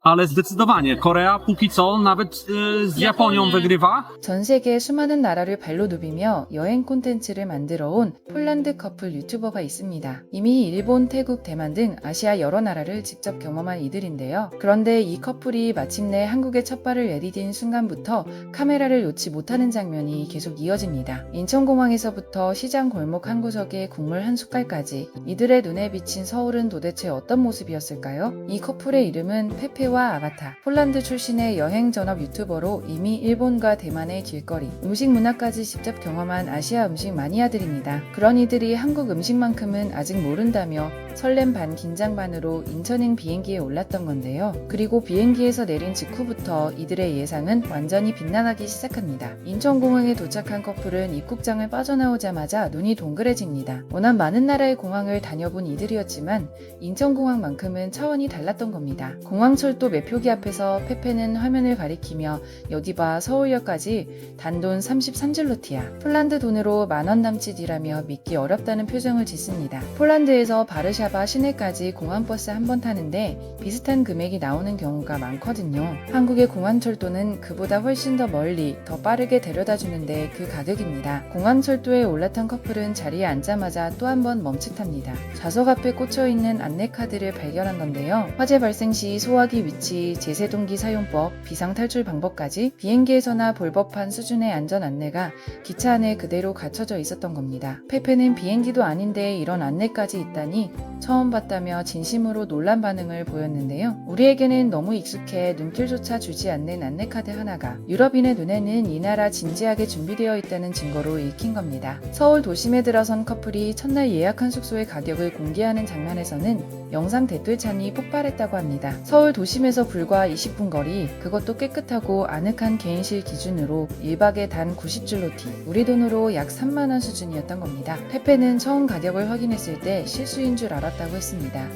ale zdecydowanie Korea póki co nawet z Japonią wygrywa. 전 세계 수많은 나라를 발로 누비며 여행 콘텐츠를 만들어 온 폴란드 커플 유튜버가 있습니다. 이미 일본, 태국, 대만 등 아시아 여러 나라를 직접 경험한 이들인데요. 그런데 이 커플이 마침내 한국에 첫 발을 내디딘 순간부터 카메라를 놓지 못하는 장면이 계속 이어집니다. 인천공항에서부터 시장 골목 한 구석에 국물 한 숟갈까지 이들의 눈에 비친 서울은 도대체 어떤 모습이었을까요? 이 커플의 이름은 페페와 아가타. 폴란드 출신의 여행 전업 유튜버로 이미 일본과 대만의 길거리, 음식 문화까지 직접 경험한 아시아 음식 마니아들입니다. 그런 이들이 한국 음식만큼은 아직 모른다며 설렘 반 긴장 반으로 인천행 비행기에 올랐던 건데요. 그리고 비행기에서 내린 직후부터 이들의 예상은 완전히 빗나가기 시작합니다. 인천공항에 도착한 커플은 입국장을 빠져나오자마자 눈이 동그래집니다. 워낙 많은 나라의 공항을 다녀본 이들이었지만 인천공항만큼은 차원이 달랐던 겁니다. 공항철도 매표기 앞에서 페페는 화면을 가리키며 여기 봐 서울역까지 단돈 33줄로티야. 폴란드 돈으로 10,000원 남짓이라며 믿기 어렵다는 표정을 짓습니다. 폴란드에서 바르샤바 시내까지 공항버스 한 번 타는데 비슷한 금액이 나오는 경우가 많거든요. 한국의 공항철도는 그보다 훨씬 더 멀리 더 빠르게 데려다 주는데 그 가격입니다. 공항철도에 올라탄 커플은 자리에 앉자마자 또 한 번 멈칫합니다. 좌석 앞에 꽂혀있는 안내카드를 발견한 건데요. 화재 발생 시 소화기 위치, 제세동기 사용법, 비상탈출 방법까지 비행기에서나 볼 법한 수준의 안전 안내가 기차 안에 그대로 갖춰져 있었던 겁니다. 페페는 비행기도 아닌데 이런 안내까지 있다니 처음 봤다며 진심으로 놀란 반응을 보였는데요. 우리에게는 너무 익숙해 눈길조차 주지 않는 안내카드 하나가 유럽인의 눈에는 이 나라 진지하게 준비되어 있다는 증거로 읽힌 겁니다. 서울 도심에 들어선 커플이 첫날 예약한 숙소의 가격을 공개하는 장면에서는 영상 댓글창이 폭발했다고 합니다. 서울 도심에서 불과 20분 거리, 그것도 깨끗하고 아늑한 개인실 기준으로 1박에 단 90줄로티, 우리 돈으로 약 3만원 수준이었던 겁니다. 페페는 처음 가격을 확인했을 때 실수인 줄 알았다고 했습니다.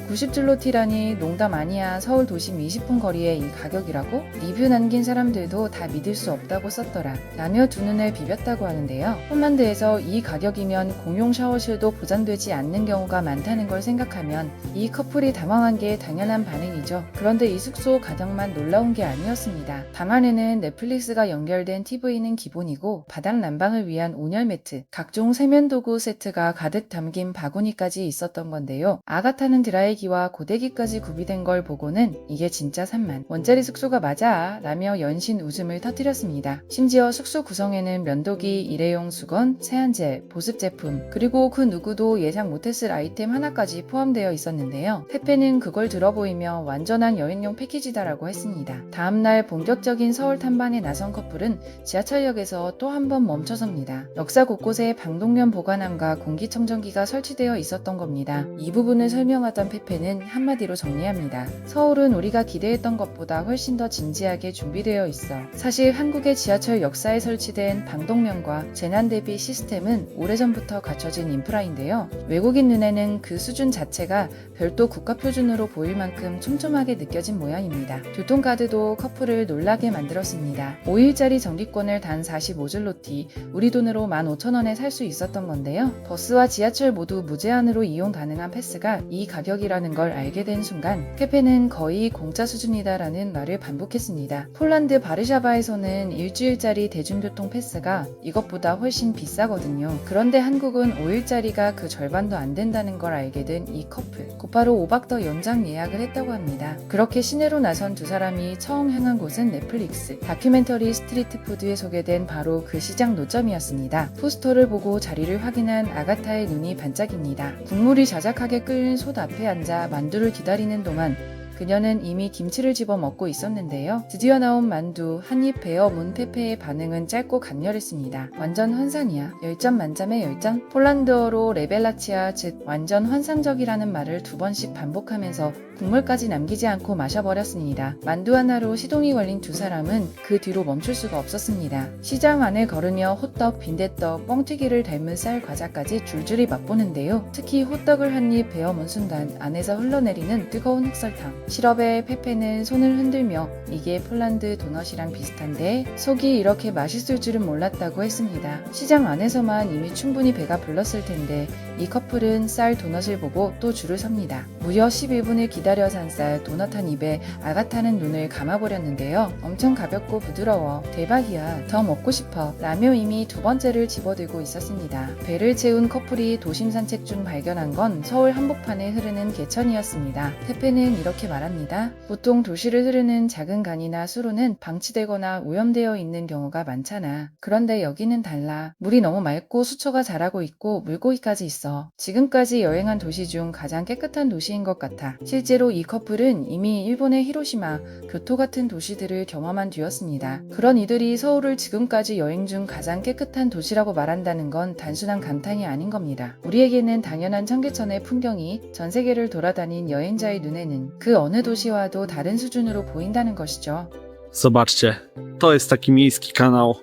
90줄로티라니 농담 아니야. 서울 도심 20분 거리에 이 가격이라고? 리뷰 남긴 사람들도 다 믿을 수 없다고 썼더라 라며 두 눈을 비볐다고 하는데요. 폴란드에서 이 가격이면 공용 샤워실도 보장되지 않는 경우가 많다는 걸 생각하면 이 커플이 당황한 게 당연한 반응이죠. 그런데 이 숙소 가격만 놀라운 게 아니었습니다. 방 안에는 넷플릭스가 연결된 TV는 기본이고 바닥 난방을 위한 온열 매트, 각종 세면도구 세트가 가득 담긴 바구니까지 있었던 건데요. 아가타는 드라이기와 고데기까지 구비된 걸 보고는 이게 진짜 산만, 원짜리 숙소가 맞아 라며 연신 웃음을 터뜨렸습니다. 심지어 숙소 구성에는 면도기, 일회용 수건, 세안젤, 보습 제품, 그리고 그 누구도 예상 못했을 아이템 하나까지 포함되어 있었는데요. 페페는 그걸 들어보이며 완전한 여행용 패키지다라고 했습니다. 다음날 본격적인 서울 탐방에 나선 커플은 지하철역에서 또 한 번 멈춰섭니다. 역사 곳곳에 방독면 보관함과 공기청정기가 설치되어 있었던 겁니다. 이 부분을 설명하던 페페는 한마디로 정리합니다. 서울은 우리가 기대했던 것보다 훨씬 더 진지하게 준비되어 있어. 사실 한국의 지하철 역사에 설치된 방독면과 재난 대비 시스템은 오래전부터 갖춰진 인프라인데요. 외국인 눈에는 그 수준 자체가 별도 국가 표준으로 보일 만큼 촘촘하게 느껴진 모양입니다. 교통카드도 커플을 놀라게 만들었습니다. 5일짜리 정기권을 단 45줄로티, 우리 돈으로 15,000원에 살 수 있었던 건데요. 버스와 지하철 모두 무제한으로 이용 가능한 패스가 이 가격이라는 걸 알게 된 순간 페페는 거의 공짜 수준이다라는 말을 반복했습니다. 폴란드 바르샤바에서는 일주일짜리 대중교통 패스가 이것보다 훨씬 비싸거든요. 그런데 한국은 5일짜리가 그 절반도 안 된다는 걸 알게 된 이 커플, 곧바로 5박 더 연장 예약을 했다고 합니다. 그렇게 시내로 나선 두 사람이 처음 향한 곳은 넷플릭스 다큐멘터리 스트리트푸드에 소개된 바로 그 시장 노점이었습니다. 포스터를 보고 자리를 확인한 아가타의 눈이 반짝입니다. 국물이 자작하게 끓는 솥 앞에 앉아 만두를 기다리는 동안 그녀는 이미 김치를 집어 먹고 있었는데요. 드디어 나온 만두 한 입 베어 문 페페의 반응은 짧고 강렬했습니다. 완전 환상이야. 10점 만점에 10점? 폴란드어로 레벨라치아, 즉 완전 환상적이라는 말을 2번씩 반복하면서 국물까지 남기지 않고 마셔버렸습니다. 만두 하나로 시동이 걸린 두 사람은 그 뒤로 멈출 수가 없었습니다. 시장 안을 걸으며 호떡, 빈대떡, 뻥튀기를 닮은 쌀 과자까지 줄줄이 맛보는데요. 특히 호떡을 한 입 베어 문 순간 안에서 흘러내리는 뜨거운 흑설탕. 시럽에 페페는 손을 흔들며 이게 폴란드 도넛이랑 비슷한데 속이 이렇게 맛있을 줄은 몰랐다고 했습니다. 시장 안에서만 이미 충분히 배가 불렀을 텐데 이 커플은 쌀 도넛을 보고 또 줄을 섭니다. 무려 11분을 기다린 기다려 산 쌀 도넛 한 입에 아가타는 눈을 감아버렸는데요. 엄청 가볍고 부드러워. 대박이야. 더 먹고 싶어. 라며 이미 두 번째를 집어들고 있었습니다. 배를 채운 커플이 도심 산책 중 발견한 건 서울 한복판에 흐르는 개천이었습니다. 페페는 이렇게 말합니다. 보통 도시를 흐르는 작은 강이나 수로는 방치되거나 오염되어 있는 경우가 많잖아. 그런데 여기는 달라. 물이 너무 맑고 수초가 자라고 있고 물고기까지 있어. 지금까지 여행한 도시 중 가장 깨끗한 도시인 것 같아. 실제로 이 커플은 이미 일본의 히로시마, 교토 같은 도시들을 경험한 뒤였습니다. 그런 이들이 서울을 지금까지 여행 중 가장 깨끗한 도시라고 말한다는 건 단순한 감탄이 아닌 겁니다. 우리에게는 당연한 청계천의 풍경이 전 세계를 돌아다닌 여행자의 눈에는 그 어느 도시와도 다른 수준으로 보인다는 것이죠. Zobaczcie, to jest taki miejski kanał,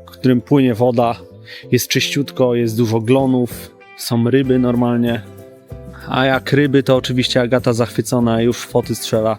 w którym płynie woda. Jest czyściutko, jest dużo glonów, są ryby normalnie. A jak ryby, to oczywiście Agata zachwycona już foty strzela.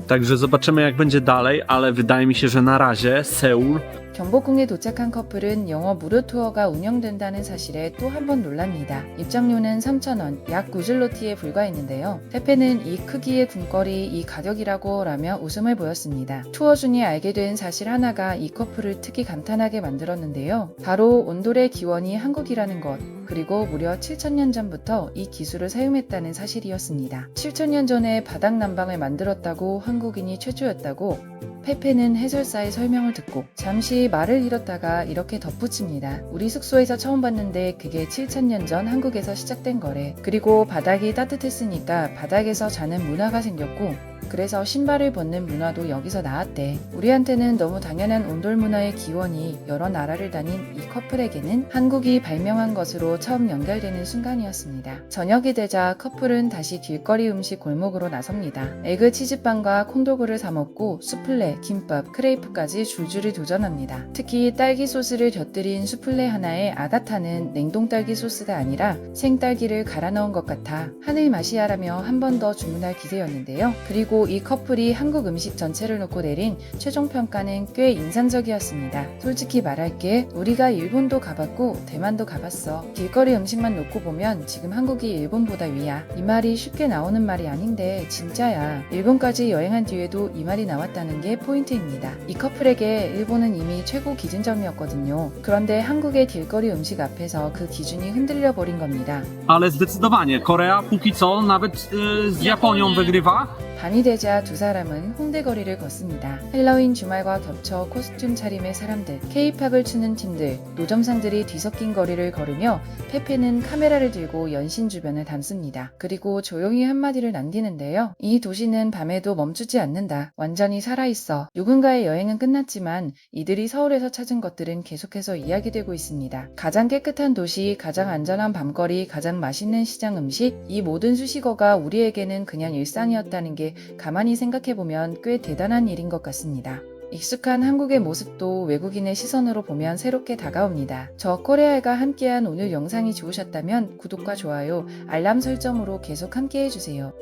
Także zobaczymy, jak będzie dalej, ale wydaje mi się, że na razie Seul 경복궁에 도착한 커플은 영어 무료 투어가 운영된다는 사실에 또 한 번 놀랍니다. 입장료는 3,000원, 약 9줄로티에 불과했는데요. 페페는 이 크기의 궁궐이 이 가격이라고 라며 웃음을 보였습니다. 투어 중에 알게 된 사실 하나가 이 커플을 특히 감탄하게 만들었는데요. 바로 온돌의 기원이 한국이라는 것, 그리고 무려 7,000년 전부터 이 기술을 사용했다는 사실이었습니다. 7,000년 전에 바닥 난방을 만들었다고 한국인이 최초였다고 페페는 해설사의 설명을 듣고 잠시 말을 잃었다가 이렇게 덧붙입니다. 우리 숙소에서 처음 봤는데 그게 7,000년 전 한국에서 시작된 거래. 그리고 바닥이 따뜻했으니까 바닥에서 자는 문화가 생겼고 그래서 신발을 벗는 문화도 여기서 나왔대. 우리한테는 너무 당연한 온돌 문화의 기원이 여러 나라를 다닌 이 커플에게는 한국이 발명한 것으로 처음 연결되는 순간이었습니다. 저녁이 되자 커플은 다시 길거리 음식 골목으로 나섭니다. 에그 치즈빵과 콘도그를 사 먹고 수플레, 김밥, 크레이프까지 줄줄이 도전합니다. 특히 딸기 소스를 곁들인 수플레 하나에 아가타는 냉동 딸기 소스가 아니라 생딸기를 갈아 넣은 것 같아 하늘 맛이야라며 한 번 더 주문할 기세였는데요. 그리고 이 커플이 한국 음식 전체를 놓고 내린 최종 평가는 꽤 인상적이었습니다. 솔직히 말할게, 우리가 일본도 가봤고 대만도 가봤어. 길거리 음식만 놓고 보면 지금 한국이 일본보다 위야. 이 말이 쉽게 나오는 말이 아닌데 진짜야. 일본까지 여행한 뒤에도 이 말이 나왔다는 게 포인트입니다. 이 커플에게 일본은 이미 최고 기준점이었거든요. 그런데 한국의 길거리 음식 앞에서 그 기준이 흔들려 버린 겁니다. ale zdecydowanie Korea póki co nawet z Japonią wygrywa. 밤이 되자 두 사람은 홍대 거리를 걷습니다. 헬로윈 주말과 겹쳐 코스튬 차림의 사람들, K-팝을 추는 팀들, 노점상들이 뒤섞인 거리를 걸으며 페페는 카메라를 들고 연신 주변을 담습니다. 그리고 조용히 한마디를 남기는데요. 이 도시는 밤에도 멈추지 않는다. 완전히 살아있어. 누군가의 여행은 끝났지만 이들이 서울에서 찾은 것들은 계속해서 이야기되고 있습니다. 가장 깨끗한 도시, 가장 안전한 밤거리, 가장 맛있는 시장 음식, 이 모든 수식어가 우리에게는 그냥 일상이었다는 게 가만히 생각해보면 꽤 대단한 일인 것 같습니다. 익숙한 한국의 모습도 외국인의 시선으로 보면 새롭게 다가옵니다. 저 코레아가 함께한 오늘 영상이 좋으셨다면 구독과 좋아요, 알람 설정으로 계속 함께해주세요.